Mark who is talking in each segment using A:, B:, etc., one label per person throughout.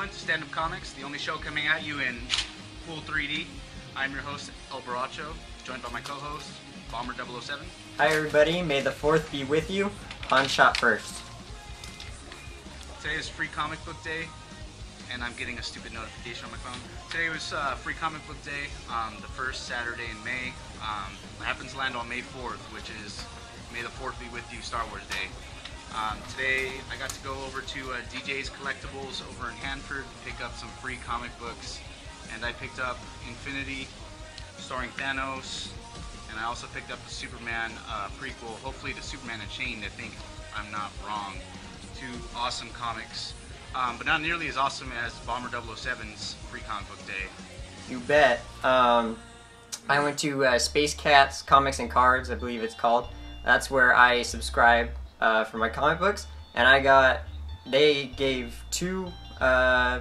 A: everyone to Stand Up Comics, the only show coming at you in full 3D. I'm your host, El Baracho, joined by my co-host, Bomber 007.
B: Hi everybody, may the 4th be with you. On shot first.
A: Today is Free Comic Book Day, and I'm getting a stupid notification on my phone. Today was Free Comic Book Day, the first Saturday in May. It happens to land on May 4th, which is May the 4th be with you, Star Wars Day. Today I got to go over to DJ's Collectibles over in Hanford, pick up some free comic books, and I picked up Infinity, starring Thanos, and I also picked up the Superman prequel, hopefully the Superman Unchained, I think I'm not wrong. Two awesome comics, but not nearly as awesome as Bomber 007's Free Comic Book Day.
B: You bet. I went to Space Cats Comics and Cards, I believe it's called. That's where I subscribe for my comic books, and they gave 2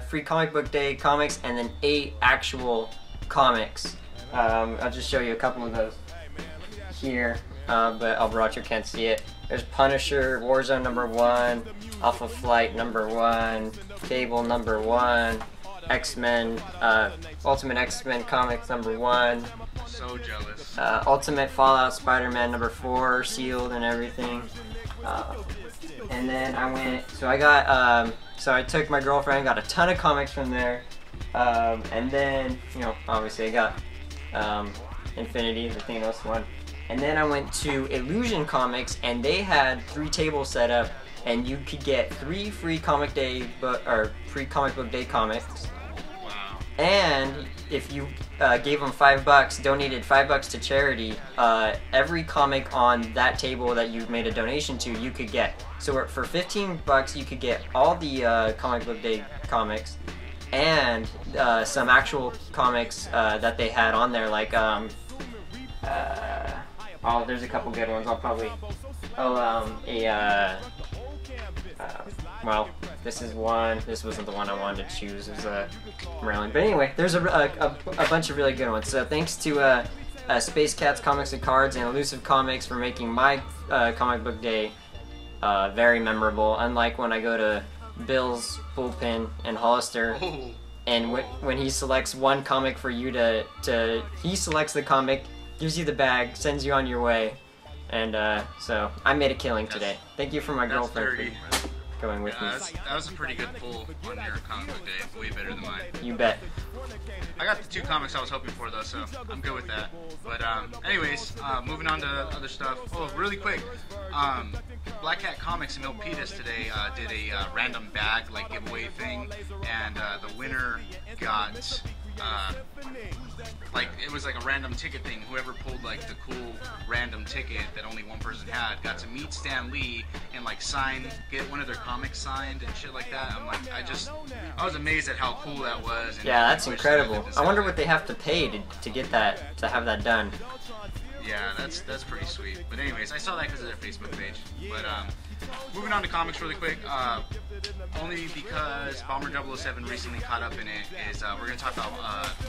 B: Free Comic Book Day comics and then 8 actual comics. I'll just show you a couple of those here, but Alvaracho can't see it. There's Punisher, Warzone #1, Alpha Flight #1, Cable #1, X-Men, Ultimate X-Men Comics #1.
A: So jealous.
B: Ultimate Fallout Spider-Man #4, sealed and everything. And then I took my girlfriend, got a ton of comics from there, and then, obviously I got Infinity, the Thanos one. And then I went to Illusion Comics, and they had 3 tables set up, and you could get 3 free Comic Book Day comics.
A: Wow.
B: And if you gave them $5, donated $5 to charity, every comic on that table that you made a donation to, you could get. So for $15, you could get all the Comic Book Day comics, and some actual comics that they had on there, like there's a couple good ones. Well, this is one. This wasn't the one I wanted to choose. It was Maryland. But anyway, there's a bunch of really good ones. So thanks to Space Cats Comics and Cards and Elusive Comics for making my Comic Book Day very memorable. Unlike when I go to Bill's Bullpen and Hollister, and when he selects one comic for you he selects the comic, gives you the bag, sends you on your way, and so I made a killing today. Thank you for my girlfriend for going with me.
A: That was a pretty good pull on your comic book day, way better than mine.
B: You bet.
A: I got the 2 comics I was hoping for though, so I'm good with that. But anyways, moving on to other stuff. Oh, really quick, Black Cat Comics in Milpitas today did a random bag giveaway thing, and the winner got it was a random ticket thing. Whoever pulled the cool random ticket that only one person had got to meet Stan Lee and get one of their comics signed and shit like that. I was amazed at how cool that was. And
B: yeah, that's incredible. I wonder what they have to pay to get that, to have that done.
A: Yeah, that's pretty sweet. But anyways, I saw that because of their Facebook page. But moving on to comics really quick, only because Bomber 007 recently caught up in it, is we're going to talk about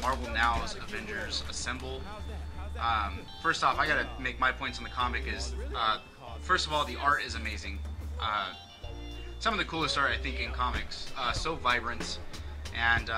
A: Marvel Now's Avengers Assemble. First off, I got to make my points on the comic is, first of all, the art is amazing. Some of the coolest art, I think, in comics. So vibrant, and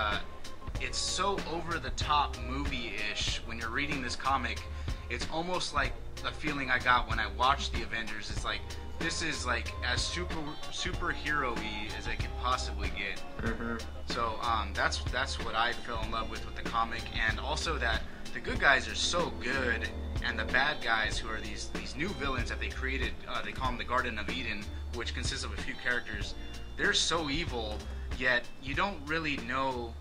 A: it's so over-the-top movie-ish. When you're reading this comic, it's almost like the feeling I got when I watched the Avengers. It's like, this is as superhero-y as I could possibly get.
B: Mm-hmm.
A: So that's what I fell in love with the comic, and also that the good guys are so good, and the bad guys, who are these new villains that they created, they call them the Garden of Eden, which consists of a few characters. They're so evil, yet you don't really know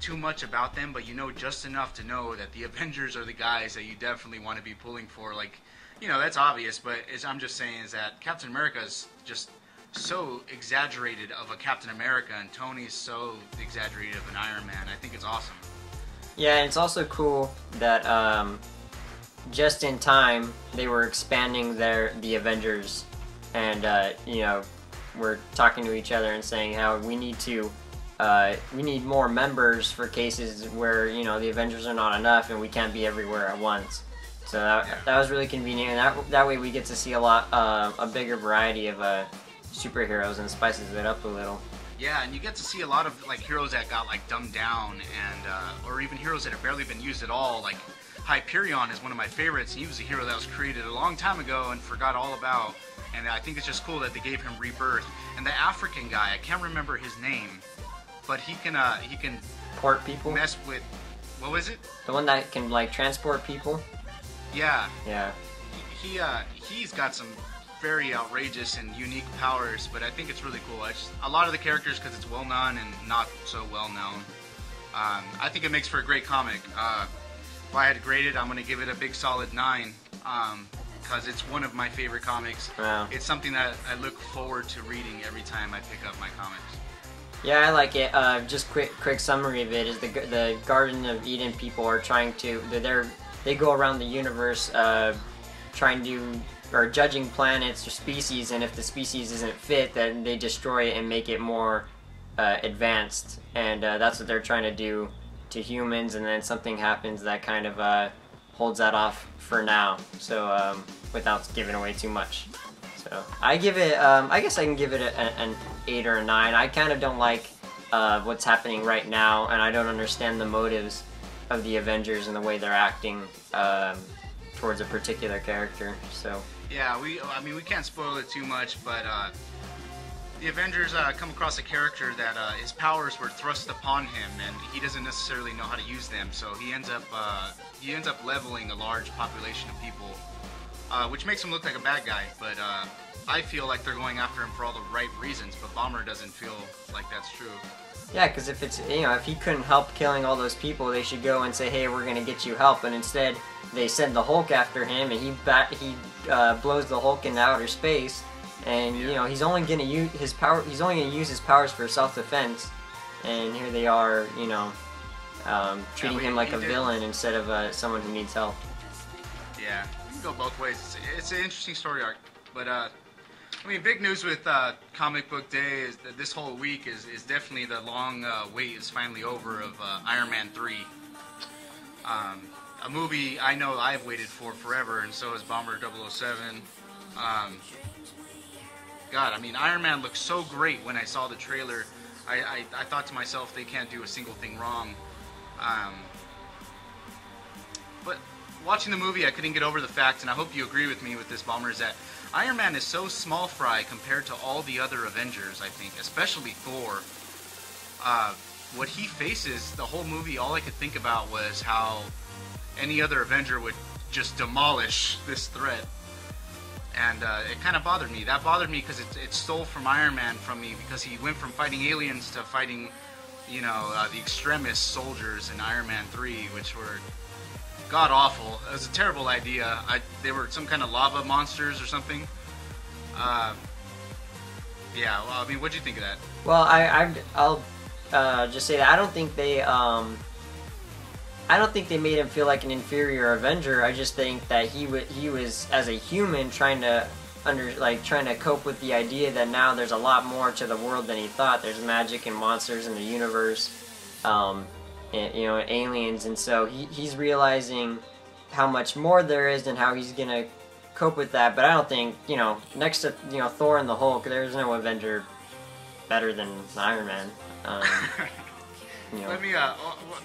A: too much about them, but you know just enough to know that the Avengers are the guys that you definitely want to be pulling for. That's obvious, but I'm just saying is that Captain America is just so exaggerated of a Captain America, and Tony's so exaggerated of an Iron Man. I think it's awesome.
B: Yeah, and it's also cool that just in time they were expanding the Avengers, and we're talking to each other and saying how we need more members for cases where the Avengers are not enough and we can't be everywhere at once. So that was really convenient, and that way we get to see a bigger variety of superheroes, and spices it up a little.
A: Yeah, and you get to see a lot of like heroes that got like dumbed down, and or even heroes that have barely been used at all. Like Hyperion is one of my favorites. He was a hero that was created a long time ago and forgot all about. And I think it's just cool that they gave him rebirth. And the African guy, I can't remember his name, but he can
B: port people.
A: Mess with, what was it?
B: The one that can like transport people.
A: Yeah.
B: Yeah.
A: He's got some very outrageous and unique powers, but I think it's really cool. A lot of the characters, because it's well known and not so well known. I think it makes for a great comic. If I had to grade it, I'm going to give it a big solid 9. Because it's one of my favorite comics.
B: Wow.
A: It's something that I look forward to reading every time I pick up my comics.
B: Yeah, I like it. Just quick summary of it is the Garden of Eden people are trying to they go around the universe trying to or judging planets or species, and if the species isn't fit, then they destroy it and make it more advanced, and that's what they're trying to do to humans. And then something happens that kind of holds that off for now, so without giving away too much. So I give it, I guess I can give it an 8 or a 9. I kind of don't like what's happening right now, and I don't understand the motives of the Avengers and the way they're acting towards a particular character. So
A: yeah, I mean we can't spoil it too much, but the Avengers come across a character that his powers were thrust upon him, and he doesn't necessarily know how to use them. So he ends up leveling a large population of people, which makes him look like a bad guy. But I feel like they're going after him for all the right reasons. But Bomber doesn't feel like that's true.
B: yeah, because if it's if he couldn't help killing all those people, they should go and say, hey, we're gonna get you help. And instead, they send the Hulk after him, and he blows the Hulk into outer space. And he's only gonna use his power. He's only gonna use his powers for self-defense. And here they are, treating him like a villain instead of someone who needs help.
A: Yeah, you can go both ways. It's an interesting story arc, but I mean, big news with Comic Book Day is that this whole week is definitely the long wait is finally over of Iron Man 3. A movie I know I've waited for forever, and so has Bomber 007. God, I mean, Iron Man looked so great when I saw the trailer. I thought to myself, they can't do a single thing wrong. But watching the movie, I couldn't get over the fact, and I hope you agree with me with this, Bomber, is that Iron Man is so small fry compared to all the other Avengers, I think, especially Thor. What he faces, the whole movie, all I could think about was how any other Avenger would just demolish this threat. And it kind of bothered me. That bothered me because it stole from Iron Man from me, because he went from fighting aliens to fighting, the extremist soldiers in Iron Man 3, which were god-awful. It was a terrible idea. They were some kind of lava monsters or something. Yeah, well, I mean, what'd you think of that?
B: Well, I'll just say that I don't think they made him feel like an inferior Avenger. I just think that he was as a human trying to cope with the idea that now there's a lot more to the world than he thought. There's magic and monsters in the universe, and aliens, and so he's realizing how much more there is and how he's gonna cope with that. But I don't think next to Thor and the Hulk, there's no Avenger better than Iron Man.
A: Let me.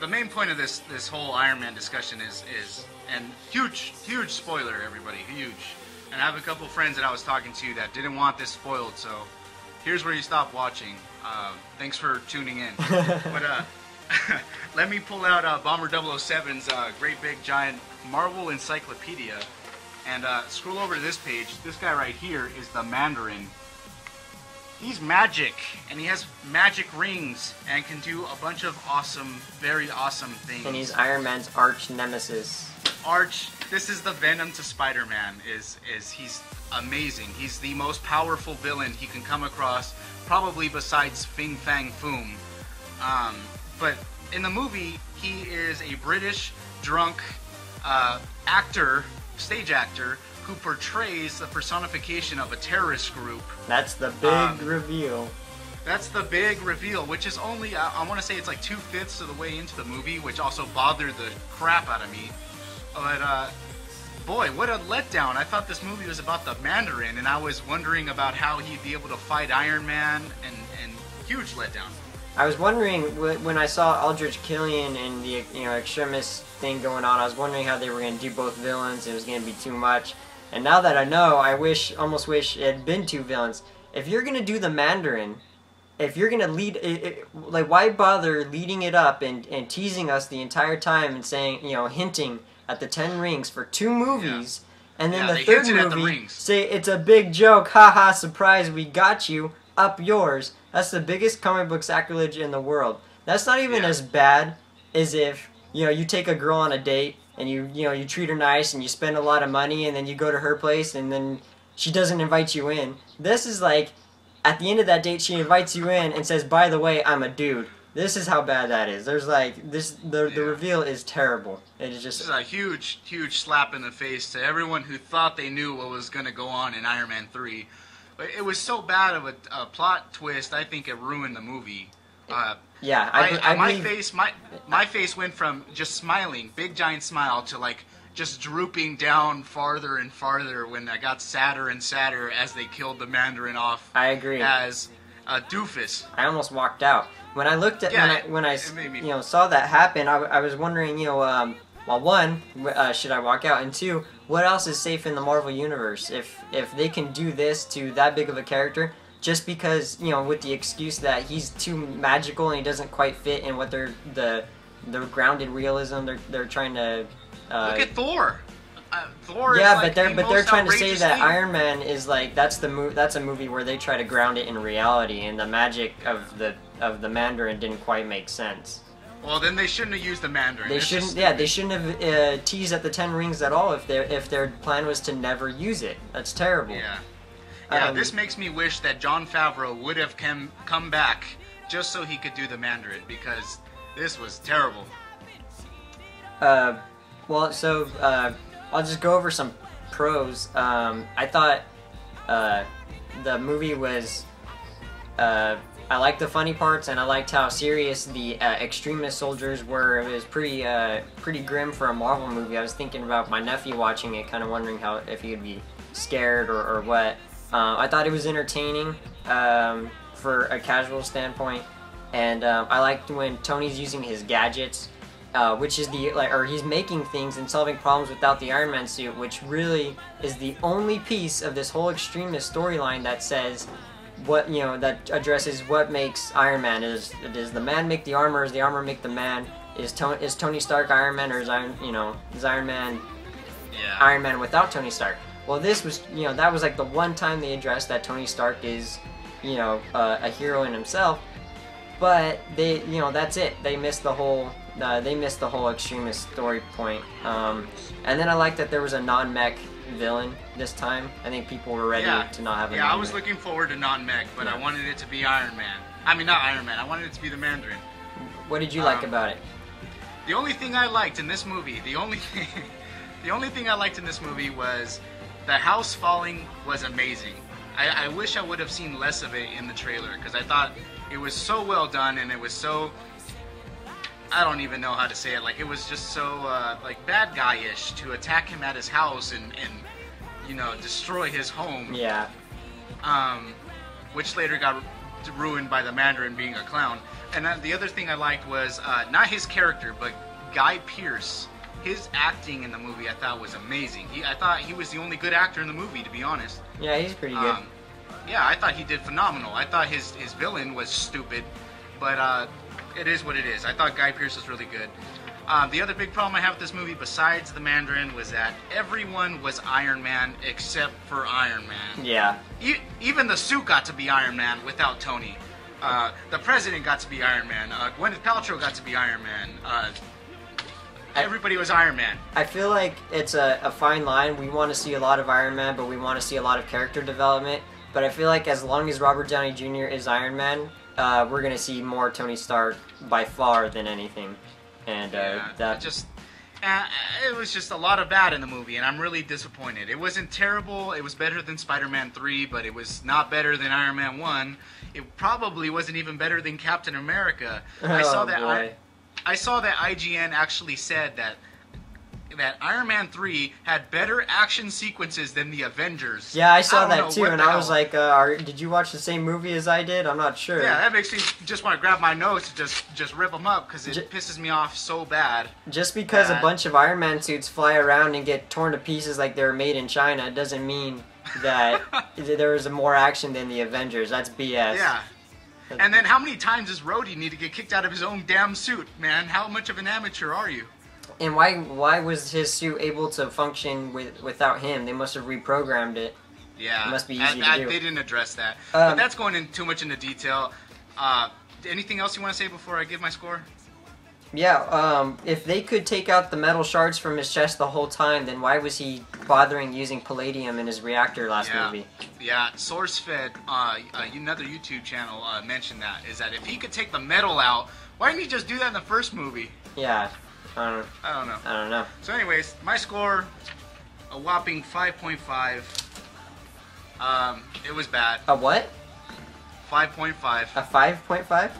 A: The main point of this whole Iron Man discussion is, and huge spoiler, everybody, huge. And I have a couple friends that I was talking to that didn't want this spoiled, so here's where you stop watching. Thanks for tuning in. But let me pull out Bomber 007's great big giant Marvel Encyclopedia, and scroll over to this page. This guy right here is the Mandarin. He's magic, and he has magic rings, and can do a bunch of awesome, very awesome things.
B: And he's Iron Man's arch nemesis.
A: This is the Venom to Spider-Man. He's amazing. He's the most powerful villain he can come across, probably besides Fing Fang Foom. But in the movie, he is a British drunk stage actor, who portrays the personification of a terrorist group.
B: That's the big reveal.
A: That's the big reveal, which is only, I want to say it's like 2/5 of the way into the movie, which also bothered the crap out of me. But, boy, what a letdown. I thought this movie was about the Mandarin, and I was wondering about how he'd be able to fight Iron Man, and huge letdown.
B: I was wondering when I saw Aldrich Killian and the extremist thing going on. I was wondering how they were going to do both villains. It was going to be too much. And now that I know, I almost wish it had been two villains. If you're going to do the Mandarin, if you're going to lead it, like, why bother leading it up and teasing us the entire time and saying, hinting at the 10 Rings for 2 movies, and then the third movie say it's a big joke, haha, surprise, we got you, up yours. That's the biggest comic book sacrilege in the world. That's not even as bad as if, you take a girl on a date and you treat her nice and you spend a lot of money and then you go to her place and then she doesn't invite you in. This is like, at the end of that date, she invites you in and says, by the way, I'm a dude. This is how bad that is. There's like, the reveal is terrible. It is just...
A: This is a huge, huge slap in the face to everyone who thought they knew what was going to go on in Iron Man 3. It was so bad of a plot twist, I think it ruined the movie.
B: Yeah,
A: my face went from just smiling, big giant smile, to like just drooping down farther and farther when I got sadder and sadder as they killed the Mandarin off.
B: I agree.
A: As a doofus.
B: I almost walked out when I looked at when I saw that happen. I was wondering, well, one, should I walk out, and two, what else is safe in the Marvel universe if they can do this to that big of a character? Just because, with the excuse that he's too magical and he doesn't quite fit in what the grounded realism they're trying to.
A: Look at Thor. Thor.
B: Yeah,
A: is
B: but they're trying to say that Iron Man is like that's a movie where they try to ground it in reality, and the magic of the Mandarin didn't quite make sense.
A: Well, then they shouldn't have used the Mandarin.
B: They shouldn't. Yeah, they shouldn't have teased at the 10 Rings at all if their plan was to never use it. That's terrible.
A: Yeah. Yeah, this makes me wish that Jon Favreau would have come back just so he could do the Mandarin, because this was terrible.
B: Well, so I'll just go over some pros. I thought the movie was. I liked the funny parts, and I liked how serious the extremist soldiers were. It was pretty grim for a Marvel movie. I was thinking about my nephew watching it, kind of wondering if he would be scared or what. I thought it was entertaining for a casual standpoint, and I liked when Tony's using his gadgets. Which is he's making things and solving problems without the Iron Man suit, which really is the only piece of this whole extremist storyline that says that addresses what makes Iron Man. Does the man make the armor? Does the armor make the man? Is Tony Stark Iron Man, or is Iron Man Iron Man without Tony Stark? Well, this was that was like the one time they addressed that Tony Stark is a hero in himself, but that's it. They missed the whole. They missed the whole extremist story point. And then I like that there was a non-mech villain this time. I think people were ready to not have a non-mech.
A: I was looking forward to non-mech, but I wanted it to be Iron Man. I mean, not Iron Man. I wanted it to be the Mandarin.
B: What did you like about it?
A: The only thing I liked in this movie, the only thing I liked in this movie was the house falling was amazing. I wish I would have seen less of it in the trailer, because I thought it was so well done, and it was so... I don't even know how to say it. Like, it was just so like bad guy-ish to attack him at his house and destroy his home.
B: Yeah.
A: Which later got ruined by the Mandarin being a clown. And the other thing I liked was not his character, but Guy Pearce. His acting in the movie I thought was amazing. I thought he was the only good actor in the movie, to be honest.
B: Yeah, he's pretty good.
A: Yeah, I thought he did phenomenal. I thought his villain was stupid, but it is what it is. I thought Guy Pearce was really good. The other big problem I have with this movie, besides the Mandarin, was that everyone was Iron Man except for Iron Man.
B: Yeah.
A: Even the suit got to be Iron Man without Tony. The President got to be Iron Man. Gwyneth Paltrow got to be Iron Man. Everybody was Iron Man. I
B: feel like it's a fine line. We want to see a lot of Iron Man, but we want to see a lot of character development. But I feel like as long as Robert Downey Jr. is Iron Man, we're going to see more Tony Stark by far than anything. And it was just a lot of bad in the movie, and I'm really disappointed. It wasn't terrible. It was better than Spider-Man 3, but it was not better than Iron Man 1. It probably wasn't even better than Captain America. I saw that IGN actually said that
A: that Iron Man 3 had better action sequences than the Avengers.
B: Yeah, I saw that
A: know
B: too,
A: what
B: and
A: the
B: I was
A: hell.
B: like, did you watch the same movie as I did? I'm not sure.
A: Yeah, that makes me just want to grab my nose to just rip them up because it pisses me off so bad.
B: Just because a
A: that-
B: bunch of Iron Man suits fly around and get torn to pieces like they're made in China doesn't mean that there was more action than the Avengers. That's BS.
A: Yeah. And then how many times does Rhodey need to get kicked out of his own damn suit, man? How much of an amateur are you?
B: And why was his suit able to function without him? They must have reprogrammed it.
A: Yeah.
B: It must be easy to do.
A: They didn't address that. But that's going in too much into detail. Anything else you want to say before I give my score?
B: Yeah, if they could take out the metal shards from his chest the whole time, then why was he using palladium in his reactor last movie?
A: Yeah, SourceFed, another YouTube channel, mentioned that, is that if he could take the metal out, why didn't he just do that in the first movie?
B: Yeah, I don't know.
A: So anyways, my score, a whopping 5.5. It was bad.
B: A what?
A: 5.5.
B: A 5.5?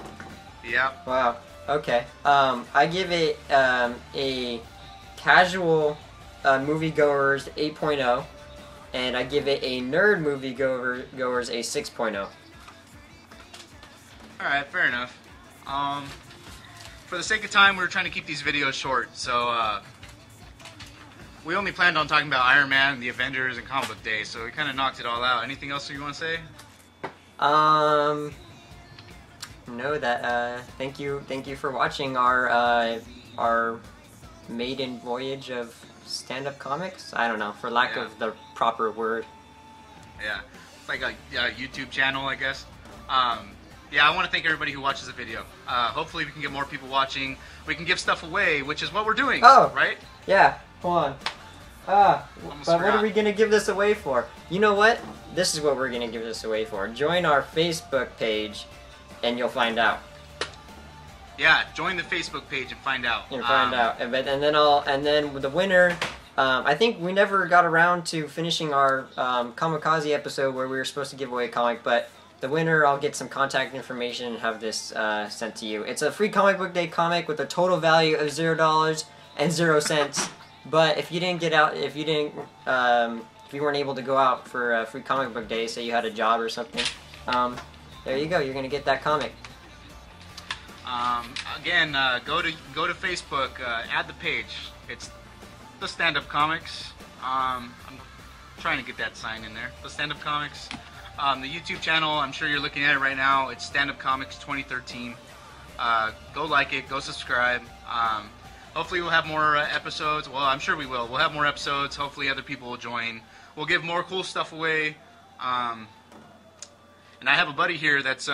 A: Yep.
B: Wow. Okay. I give it a casual moviegoers 8.0, and I give it a nerd moviegoers a 6.0.
A: Alright, fair enough. For the sake of time, we were trying to keep these videos short, so we only planned on talking about Iron Man and the Avengers and Comic Book Day, so we kind of knocked it all out. Anything else you want to say?
B: No, that thank you for watching our maiden voyage of stand-up comics. I don't know, for lack of the proper word.
A: Yeah, it's like a YouTube channel, I guess. Yeah, I want to thank everybody who watches the video. Hopefully we can get more people watching. We can give stuff away, which is what we're doing.
B: Oh,
A: right?
B: Yeah, hold on. But
A: forgot.
B: what are we gonna give this away for? You know what? This is what we're gonna give this away for. Join our Facebook page, and you'll find out.
A: Yeah, join the Facebook page and find out.
B: You'll find out. And then the winner. I think we never got around to finishing our Kamikaze episode where we were supposed to give away a comic, but the winner, I'll get some contact information and have this sent to you. It's a free Comic Book Day comic with a total value of $0.00. But if you didn't get out, if you weren't able to go out for a free Comic Book Day, say you had a job or something, there you go. You're gonna get that comic.
A: Again, go to Facebook, add the page. It's the Stand Up Comics. I'm trying to get that sign in there. The Stand Up Comics. The YouTube channel, I'm sure you're looking at it right now. It's Stand Up Comics 2013. Go like it. Go subscribe. Hopefully we'll have more episodes. Well, I'm sure we will. We'll have more episodes. Hopefully other people will join. We'll give more cool stuff away. And I have a buddy here that's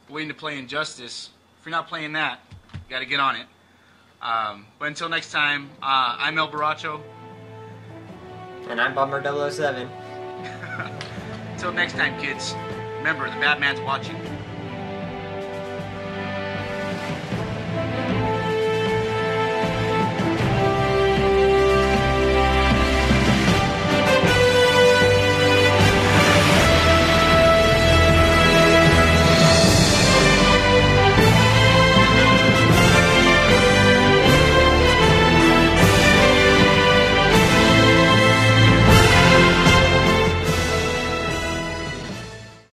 A: waiting to play Injustice. If you're not playing that, you got to get on it. But until next time, I'm El Baracho.
B: And I'm Bomber 007.
A: Until next time, kids, remember, the bad man's watching.